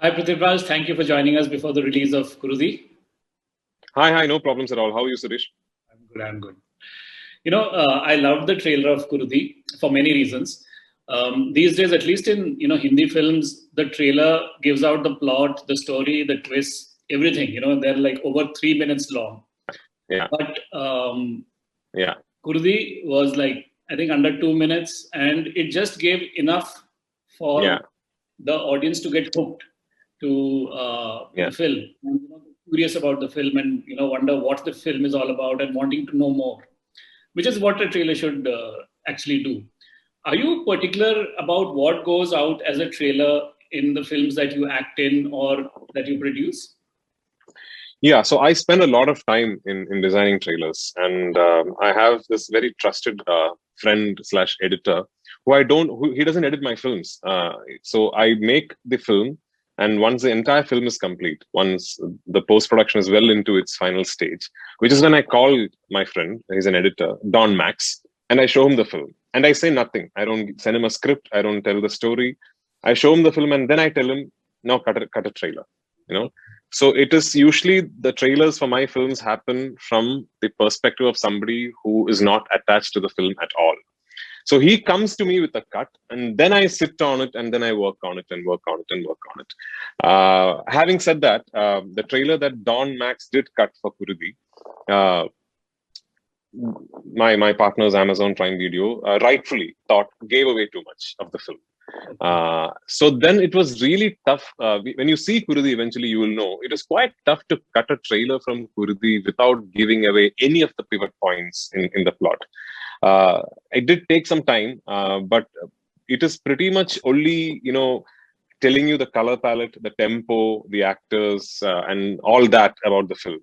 Hi, Prithviraj. Thank you for joining us before the release of Kuruthi. Hi, no problems at all. How are you, Suresh? I'm good. I loved the trailer of Kuruthi for many reasons. These days, at least in Hindi films, the trailer gives out the plot, the story, the twists, everything. They're like over 3 minutes long. Yeah, But yeah, Kuruthi was like I think under 2 minutes, and it just gave enough for yeah, the audience to get hooked to yeah. the film, and curious about the film, and wonder what the film is all about, and wanting to know more, which is what a trailer should actually do. Are you particular about what goes out as a trailer in the films that you act in or that you produce? Yeah, so I spend a lot of time in designing trailers, and I have this very trusted friend slash editor who he doesn't edit my films. So I make the film, and once the entire film is complete, once the post production is well into its final stage, which is when I call my friend, he's an editor, Don Max, and I show him the film, and I say nothing. I don't send him a script. I don't tell the story. I show him the film, and then I tell him, now cut a trailer. You know, so it is usually the trailers for my films happen from the perspective of somebody who is not attached to the film at all. So he comes to me with a cut, and then I sit on it, and then I work on it, and work on it, and work on it. Having said that, the trailer that Don Max did cut for Kuruthi, uh, my partner's Amazon Prime Video rightfully thought gave away too much of the film. So then it was really tough. When you see Kuruthi, eventually you will know it is quite tough to cut a trailer from Kuruthi without giving away any of the pivot points in the plot. It did take some time, but it is pretty much only, telling you the color palette, the tempo, the actors, and all that about the film.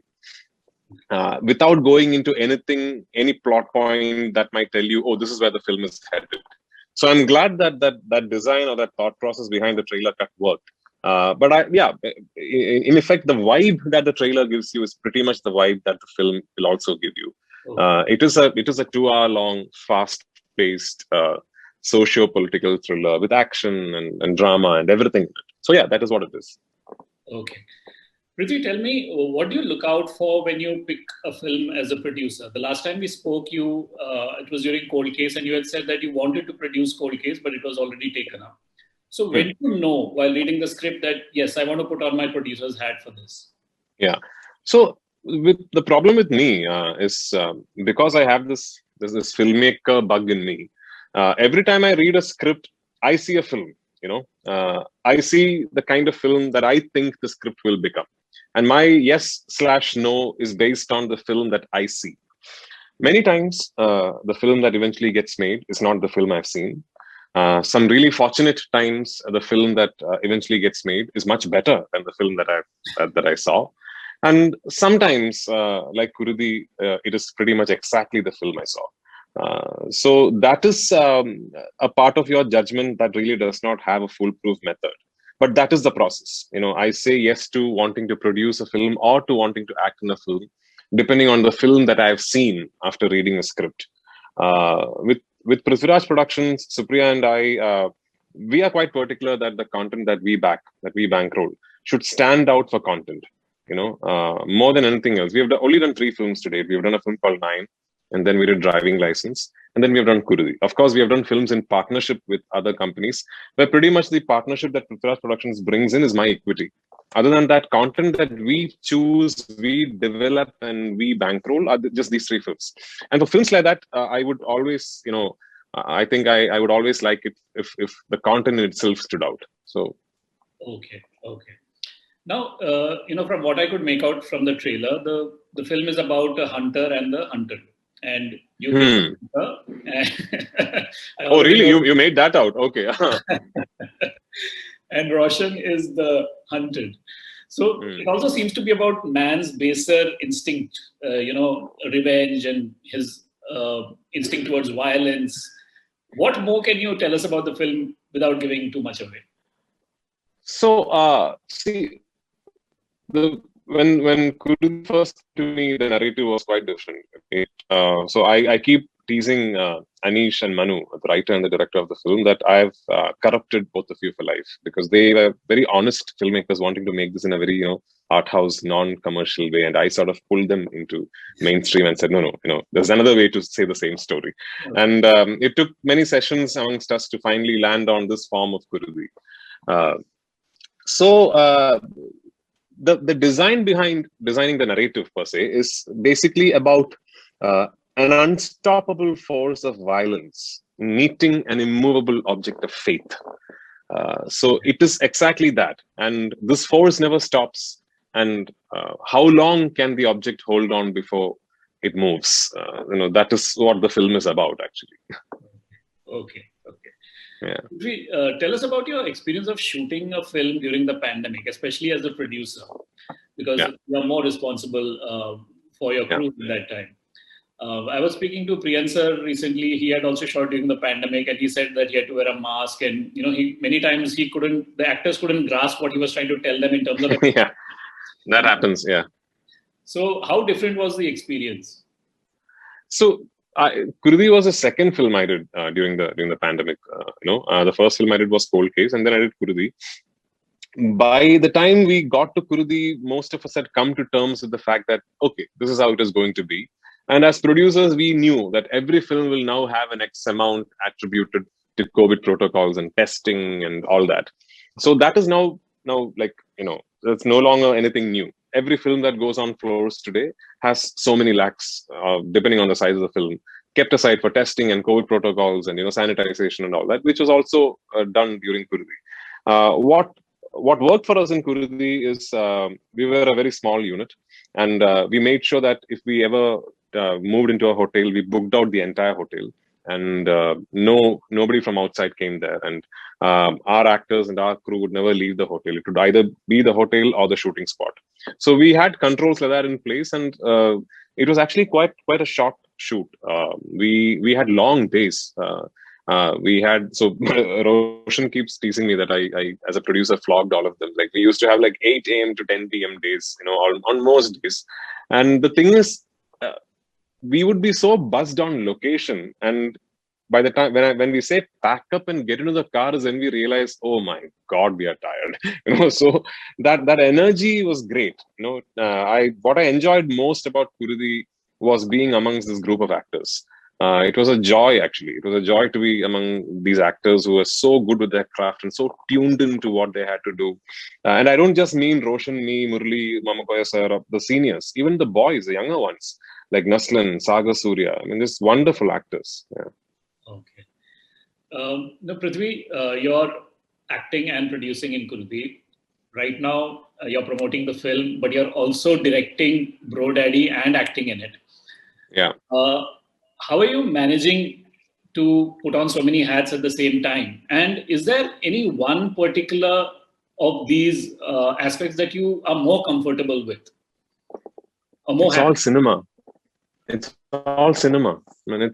Without going into any plot point that might tell you, oh, this is where the film is headed. So I'm glad that design or that thought process behind the trailer cut worked. But in effect, the vibe that the trailer gives you is pretty much the vibe that the film will also give you. It is a 2 hour long, fast paced, socio-political thriller with action and drama and everything. So yeah, that is what it is. Okay. Prithvi, tell me, what do you look out for when you pick a film as a producer? The last time we spoke, it was during Cold Case, and you had said that you wanted to produce Cold Case, but it was already taken up. So when do you know while reading the script that, yes, I want to put on my producer's hat for this? Yeah. So with the problem with me is because I have there's this filmmaker bug in me. Every time I read a script, I see a film. I see the kind of film that I think the script will become, and my yes/no is based on the film that I see. Many times, the film that eventually gets made is not the film I've seen. Some really fortunate times, the film that eventually gets made is much better than the film that I saw. And sometimes, like Kuruthi, it is pretty much exactly the film I saw. So that is a part of your judgment that really does not have a foolproof method. But that is the process. I say yes to wanting to produce a film or to wanting to act in a film, depending on the film that I've seen after reading a script. With Prithviraj Productions, Supriya and I, we are quite particular that the content that we bankroll, should stand out for content. More than anything else. We have only done 3 films today. We have done a film called Nine, and then we did Driving License, and then we have done Kuruthi. Of course, we have done films in partnership with other companies, where pretty much the partnership that Prithviraj Productions brings in is my equity. Other than that, content that we choose, we develop, and we bankroll are just these 3 films. And for films like that, I would always, I think I would always like it if the content itself stood out. So, Okay. Now, from what I could make out from the trailer, the film is about a hunter and the hunted, and you play the hunter. Oh, really? You made that out? Okay. And Roshan is the hunted. So it also seems to be about man's baser instinct, revenge and his instinct towards violence. What more can you tell us about the film without giving too much away? So, see, when Kuruthi first to me, the narrative was quite different. So I keep teasing Anish and Manu, the writer and the director of the film, that I've corrupted both of you for life, because they were very honest filmmakers wanting to make this in a very, art house, non-commercial way, and I sort of pulled them into mainstream and said, no, there's another way to say the same story. Okay. And it took many sessions amongst us to finally land on this form of Kuruvi. The design behind designing the narrative per se is basically about an unstoppable force of violence meeting an immovable object of faith. So it is exactly that, and this force never stops. And how long can the object hold on before it moves? That is what the film is about, actually. Okay. Yeah. Tell us about your experience of shooting a film during the pandemic, especially as a producer, because you are more responsible for your crew at that time. I was speaking to Priyan sir recently. He had also shot during the pandemic, and he said that he had to wear a mask, and many times the actors couldn't grasp what he was trying to tell them in terms of yeah, that happens. Yeah. So how different was the experience? So Kuruvi was the second film I did during the pandemic. The first film I did was Cold Case, and then I did Kuruvi. By the time we got to Kuruvi, most of us had come to terms with the fact that, okay, this is how it is going to be. And as producers, we knew that every film will now have an X amount attributed to COVID protocols and testing and all that. So that is now it's no longer anything new. Every film that goes on floors today has so many lakhs, depending on the size of the film, kept aside for testing and COVID protocols and sanitization and all that, which was also done during Kuruvi. What worked for us in Kuruvi is we were a very small unit, and we made sure that if we ever moved into a hotel, we booked out the entire hotel, and nobody from outside came there, and our actors and our crew would never leave the hotel. It would either be the hotel or the shooting spot. So we had controls like that in place, and it was actually quite a short shoot. We had long days. Roshan keeps teasing me that I as a producer flogged all of them. Like, we used to have like 8 a.m. to 10 p.m. days, on most days. And the thing is, we would be so buzzed on location, and by the time when we say pack up and get into the car is when we realize, oh my God, we are tired. So that energy was great. What I enjoyed most about Kuruvi was being amongst this group of actors. It was a joy, actually. It was a joy to be among these actors who were so good with their craft and so tuned into what they had to do. And I don't just mean Roshan, me, Murli, Mamakoya sir, the seniors, even the boys, the younger ones, like Naslan, Sagar Surya. I mean, just wonderful actors. Yeah. Okay. Now, Prithvi, you're acting and producing in Kuruvi. Right now, you're promoting the film, but you're also directing Bro Daddy and acting in it. Yeah. How are you managing to put on so many hats at the same time? And is there any one particular of these aspects that you are more comfortable with? Or more all cinema. It's all cinema. I mean,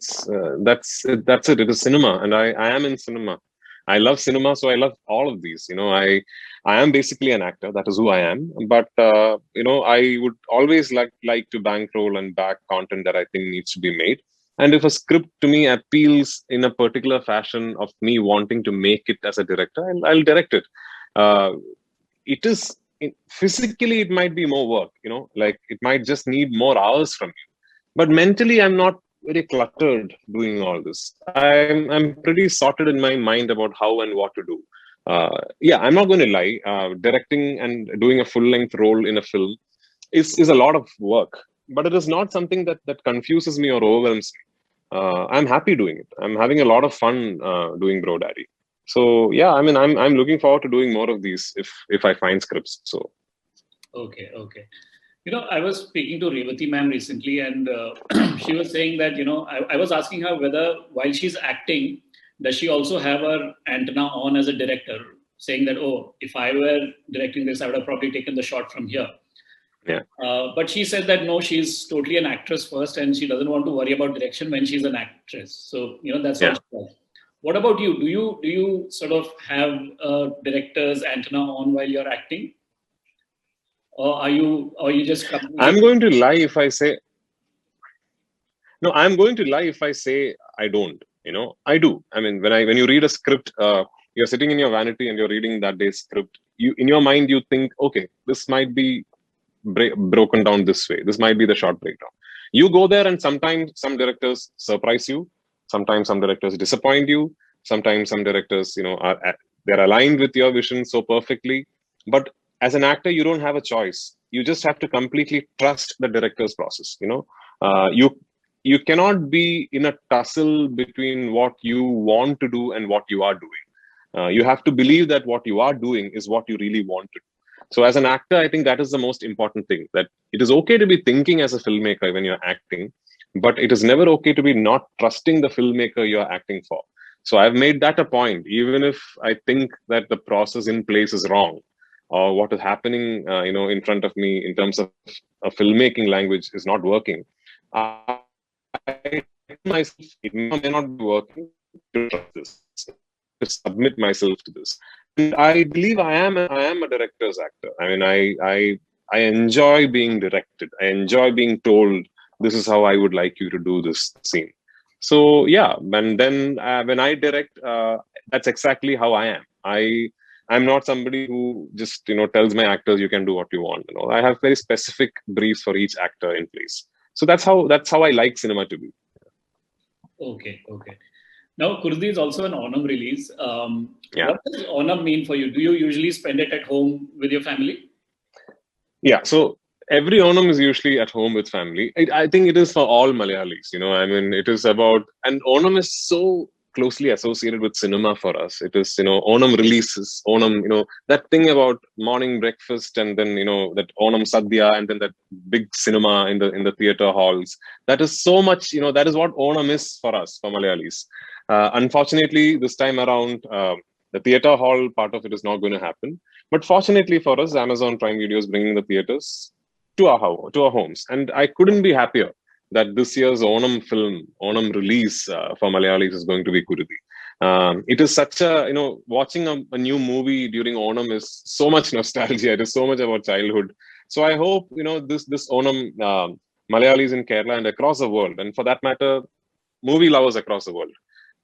that's it. It is cinema, and I am in cinema. I love cinema, so I love all of these. I am basically an actor. That is who I am. But I would always like to bankroll and back content that I think needs to be made. And if a script to me appeals in a particular fashion of me wanting to make it as a director, I'll direct it. It is physically, it might be more work. Like, it might just need more hours from you. But mentally, I'm not very cluttered doing all this. I'm pretty sorted in my mind about how and what to do. I'm not going to lie. Directing and doing a full-length role in a film is a lot of work. But it is not something that confuses me or overwhelms me. I'm happy doing it. I'm having a lot of fun doing Bro Daddy. So yeah, I mean, I'm looking forward to doing more of these if I find scripts. So okay. I was speaking to Revati ma'am recently, and she was saying that, I was asking her whether while she's acting, does she also have her antenna on as a director, saying that, oh, if I were directing this, I would have probably taken the shot from here. Yeah. But she said that no, she's totally an actress first, and she doesn't want to worry about direction when she's an actress. So, that's what she does. What about you? Do you sort of have a director's antenna on while you're acting? Or are you just... I'm going to lie if I say No, I'm going to lie if I say I don't. I do. I mean, when you read a script, you're sitting in your vanity and you're reading that day's script. You in your mind you think, okay, this might be broken down this way. This might be the short breakdown. You go there, and sometimes some directors surprise you. Sometimes some directors disappoint you. Sometimes some directors, they're aligned with your vision so perfectly. But as an actor, you don't have a choice. You just have to completely trust the director's process. You cannot be in a tussle between what you want to do and what you are doing. You have to believe that what you are doing is what you really want to do. So as an actor, I think that is the most important thing, that it is okay to be thinking as a filmmaker when you're acting, but it is never okay to be not trusting the filmmaker you're acting for. So I've made that a point, even if I think that the process in place is wrong, or what is happening, in front of me in terms of a filmmaking language is not working. I myself, it may or may not be working, to trust this, to submit myself to this. And I believe I am a director's actor. I mean, I enjoy being directed. I enjoy being told this is how I would like you to do this scene. So yeah, and then when I direct, that's exactly how I am. I'm not somebody who just tells my actors you can do what you want. I have very specific briefs for each actor in place. So that's how I like cinema to be. Okay, okay. Now, Kurdi is also an Onam release. Yeah. What does Onam mean for you? Do you usually spend it at home with your family? Yeah, so every Onam is usually at home with family. I think it is for all Malayalis. I mean, it is about, and Onam is so closely associated with cinema for us. It is, Onam releases, Onam, that thing about morning breakfast, and then that Onam Sadhya, and then that big cinema in the theater halls. That is so much, that is what Onam is for us, for Malayalis. Unfortunately, this time around, the theater hall part of it is not going to happen. But fortunately for us, Amazon Prime Video is bringing the theaters to our homes, and I couldn't be happier that this year's Onam release for Malayalis is going to be Kurudi. It is such a watching a new movie during Onam is so much nostalgia. It is so much about childhood. So I hope this Onam Malayalis in Kerala and across the world, and for that matter, movie lovers across the world,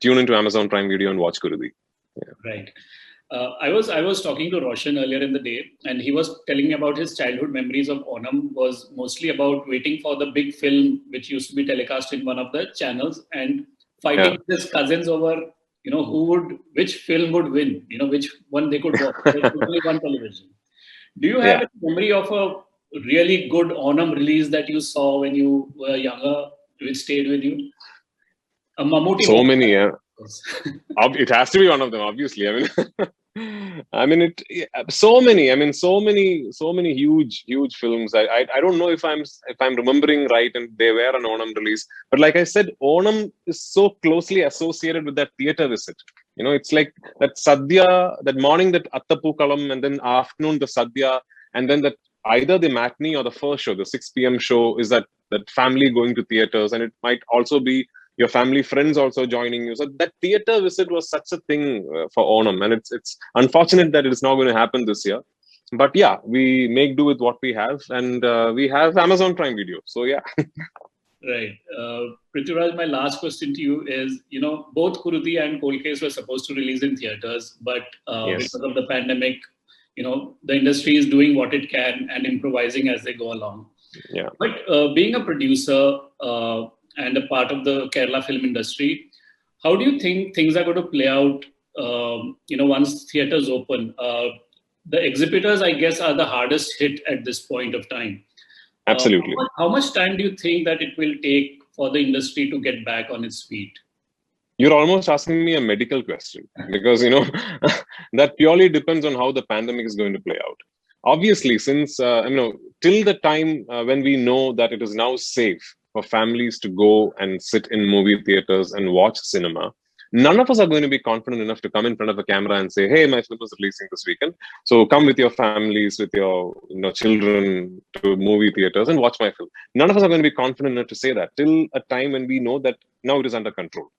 tune into Amazon Prime Video and watch Kurudi. Yeah. Right. I was talking to Roshan earlier in the day, and he was telling me about his childhood memories of Onam was mostly about waiting for the big film which used to be telecast in one of the channels and fighting with his cousins over which film would win, which one they could watch. There was only one television. Do you have a memory of a really good Onam release that you saw when you were younger, which stayed with you? A Mammootty So movie. many, yeah. It has to be one of them, obviously. So many huge films. I don't know if I'm remembering right, and they were an Onam release. But like I said, Onam is so closely associated with that theater visit. It's like that Sadhya, that morning, that Attapookalam, and then afternoon the Sadhya, and then that either the matinee or the first show, the 6 p.m. show, is that family going to theaters, and it might also be your family friends also joining you. So that theater visit was such a thing for Onam, and it's unfortunate that it is not going to happen this year. But yeah, we make do with what we have, and we have Amazon Prime Video. So yeah. Right. Prithviraj, my last question to you is, both Kurudi and Cold Case were supposed to release in theaters, but Yes. because of the pandemic, the industry is doing what it can and improvising as they go along. Yeah. But being a producer and a part of the Kerala film industry, how do you think things are going to play out, once theaters open? The exhibitors, I guess, are the hardest hit at this point of time. Absolutely. How much time do you think that it will take for the industry to get back on its feet? You're almost asking me a medical question, because that purely depends on how the pandemic is going to play out. Obviously, since till the time when we know that it is now safe for families to go and sit in movie theaters and watch cinema, none of us are going to be confident enough to come in front of a camera and say, hey, my film is releasing this weekend, so come with your families, with your children, to movie theaters and watch my film. None of us are going to be confident enough to say that till a time when we know that now it is under control.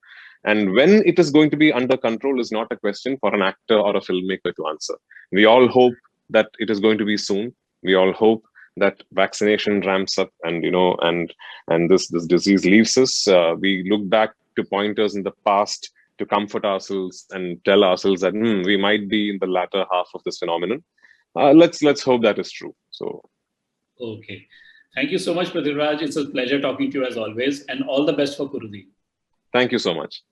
And when it is going to be under control is not a question for an actor or a filmmaker to answer. We all hope that it is going to be soon. We all hope that vaccination ramps up, and this disease leaves us, we look back to pointers in the past to comfort ourselves and tell ourselves that we might be in the latter half of this phenomenon. Let's hope that is true. So, okay. Thank you so much, Prithviraj. It's a pleasure talking to you as always, and all the best for Kuruvi. Thank you so much.